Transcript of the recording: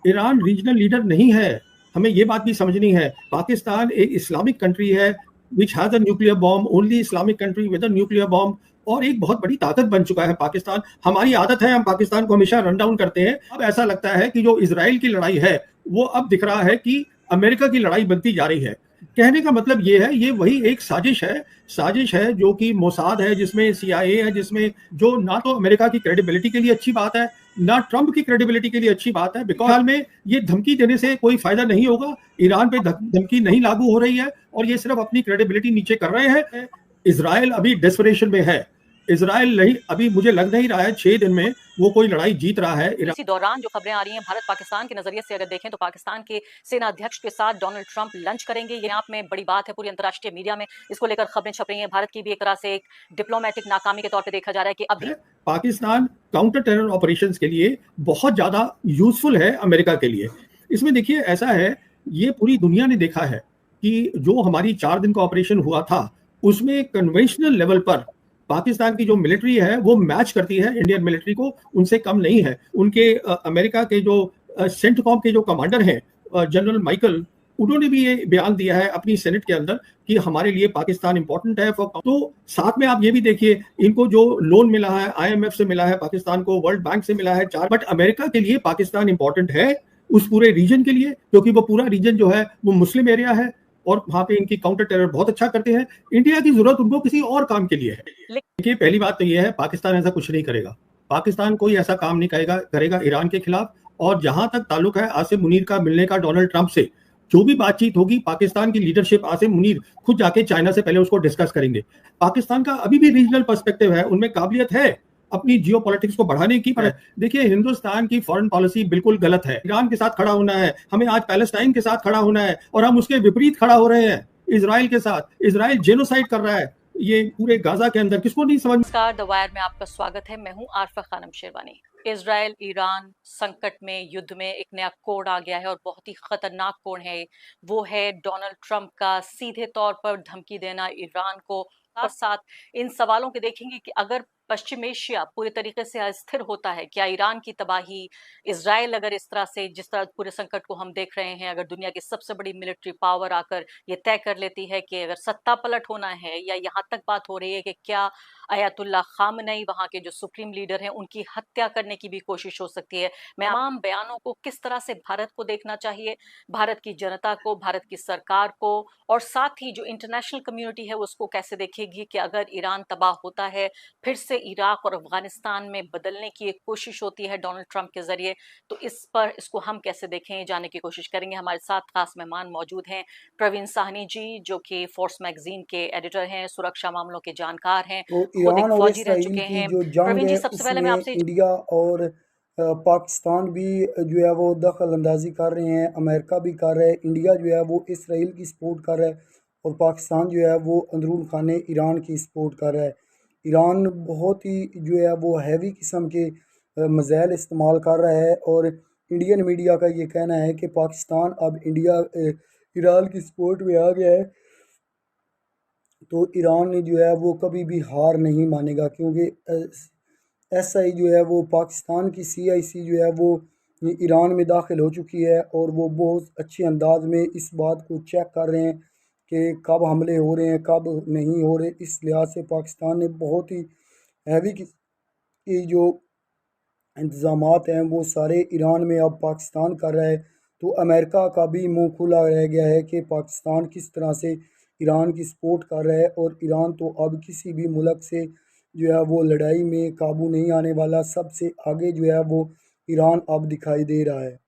Iran regional leader नहीं है। हमें ये बात भी समझनी है। पाकिस्तान एक इस्लामिक कंट्री है which has a nuclear bomb, only Islamic country with a nuclear bomb, और एक बहुत बड़ी ताकत बन चुका है पाकिस्तान। हमारी आदत है, हम पाकिस्तान को हमेशा रन डाउन करते हैं। अब ऐसा लगता है कि जो इसराइल की लड़ाई है वो अब दिख रहा है कि अमेरिका की लड़ाई बनती जा रही है। कहने का मतलब ये है, ये वही एक साजिश है जो कि मोसाद है, जिसमें सीआईए है, जिसमें जो ना तो अमेरिका की क्रेडिबिलिटी के लिए अच्छी बात है, ना ट्रंप की क्रेडिबिलिटी के लिए अच्छी बात है। बिकॉज में ये धमकी देने से कोई फायदा नहीं होगा। ईरान पे धमकी नहीं लागू हो रही है और ये सिर्फ अपनी क्रेडिबिलिटी नीचे कर रहे हैं। इसराइल अभी डेस्परेशन में है। इसराइल नहीं, अभी मुझे लग नहीं रहा है 6 दिन में वो कोई लड़ाई जीत रहा है। इसी दौरान जो खबरें आ रही हैं भारत पाकिस्तान के नजरिए से अगर देखें तो पाकिस्तान के सेना अध्यक्ष के साथ डोनाल्ड ट्रंप लंच करेंगे। ये आप में बड़ी बात है, पूरी अंतर्राष्ट्रीय मीडिया में इसको लेकर खबरें छप रही हैं। भारत की भी एक तरह से एक डिप्लोमेटिक नाकामी के तौर पे देखा जा रहा है कि अभी पाकिस्तान काउंटर टेरर ऑपरेशंस के लिए बहुत ज्यादा यूजफुल है अमेरिका के लिए। इसमें देखिए ऐसा है, ये पूरी दुनिया ने देखा है कि जो हमारी 4 दिन का ऑपरेशन हुआ था उसमें कन्वेंशनल लेवल पर पाकिस्तान की जो मिलिट्री है वो मैच करती है इंडियन मिलिट्री को, उनसे कम नहीं है। उनके अमेरिका के जो सेंटकॉम के जो कमांडर हैं जनरल माइकल, उन्होंने भी ये बयान दिया है अपनी सेनेट के अंदर कि हमारे लिए पाकिस्तान इंपॉर्टेंट है। तो साथ में आप ये भी देखिए, इनको जो लोन मिला है आईएमएफ से मिला है, पाकिस्तान को वर्ल्ड बैंक से मिला है 4, बट अमेरिका के लिए पाकिस्तान इंपॉर्टेंट है उस पूरे रीजन के लिए, क्योंकि वो पूरा रीजन जो है वो मुस्लिम एरिया है और वहां पे इनकी काउंटर टेरर बहुत अच्छा करते हैं। इंडिया की जरूरत उनको किसी और काम के लिए है। देखिए पहली बात तो ये है, पाकिस्तान ऐसा कुछ नहीं करेगा। पाकिस्तान कोई ऐसा काम नहीं करेगा ईरान के खिलाफ। और जहां तक ताल्लुक है आसिम मुनीर का मिलने का डोनाल्ड ट्रंप से, जो भी बातचीत होगी पाकिस्तान की लीडरशिप, आसिम मुनीर खुद जाके चाइना से पहले उसको डिस्कस करेंगे। पाकिस्तान का अभी भी रीजनल पर्सपेक्टिव है, उनमें काबिलियत है अपनी जियो पॉलिटिक्स को बढ़ाने की। पर देखिए हिंदुस्तान की फॉरेन पॉलिसी बिल्कुल गलत है। ईरान के साथ खड़ा होना है हमें, आज पैलेस्टाइन के साथ खड़ा होना है, और हम उसके विपरीत खड़ा हो रहे हैं इसराइल के साथ। इसराइल जेनोसाइड कर रहा है ये पूरे गाजा के अंदर, किसको नहीं समझ। नमस्कार, द वायर में आपका स्वागत है। मैं हूं आरफा खानम शेरवानी। इजराइल ईरान संकट में, युद्ध में एक नया कोण आ गया है और बहुत ही खतरनाक कोण है। वो है डोनाल्ड ट्रंप का सीधे तौर पर धमकी देना ईरान को। और साथ इन सवालों के देखेंगे कि अगर पश्चिम एशिया पूरी तरीके से अस्थिर होता है, क्या ईरान की तबाही, इजराइल अगर इस तरह से जिस तरह पूरे संकट को हम देख रहे हैं, अगर दुनिया की सबसे बड़ी मिलिट्री पावर आकर ये तय कर लेती है कि अगर सत्ता पलट होना है, या यहाँ तक बात हो रही है कि क्या अयतुल्ला खामनई वहां के जो सुप्रीम लीडर हैं उनकी हत्या करने की भी कोशिश हो सकती है। मैं तमाम बयानों को किस तरह से भारत को देखना चाहिए, भारत की जनता को, भारत की सरकार को, और साथ ही जो इंटरनेशनल कम्युनिटी है उसको कैसे देखेगी कि अगर ईरान तबाह होता है, फिर से इराक और अफगानिस्तान में बदलने की एक कोशिश होती है डोनाल्ड ट्रंप के जरिए, तो इस पर इसको हम कैसे देखें, जानने की कोशिश करेंगे। हमारे साथ खास मेहमान मौजूद हैं प्रवीण साहनी जी, जो कि फोर्स मैगजीन के एडिटर हैं, सुरक्षा मामलों के जानकार हैं, तो खुद एक ईरान और फौजी रह इसराइल चुके की हैं। जो जंग प्रवीण जी, है सबसे पहले मैं उसमें आपसे इंडिया और पाकिस्तान भी जो है वो दखल अंदाजी कर रहे हैं, अमेरिका भी कर रहा है, इंडिया जो है वो इसराइल की सपोर्ट कर रहा है और पाकिस्तान जो है वो अंदरून खाने ईरान की सपोर्ट कर रहा है। ईरान बहुत ही जो है वो हैवी किस्म के मिसाइल इस्तेमाल कर रहा है और इंडियन मीडिया का ये कहना है कि पाकिस्तान अब ईरान की सपोर्ट में आ गया है। तो ईरान ने जो है वो कभी भी हार नहीं मानेगा, क्योंकि एसआई जो है वो पाकिस्तान की सीआईसी जो है वो ईरान में दाखिल हो चुकी है और वो बहुत अच्छे अंदाज में इस बात को चेक कर रहे हैं कि कब हमले हो रहे हैं कब नहीं हो रहे। इस लिहाज से पाकिस्तान ने बहुत ही हैवी की जो इंतज़ामात हैं वो सारे ईरान में अब पाकिस्तान कर रहा है। तो अमेरिका का भी मुंह खुला रह गया है कि पाकिस्तान किस तरह से ईरान की सपोर्ट कर रहा है और ईरान तो अब किसी भी मुल्क से जो है वो लड़ाई में काबू नहीं आने वाला। सबसे आगे जो है वो ईरान अब दिखाई दे रहा है।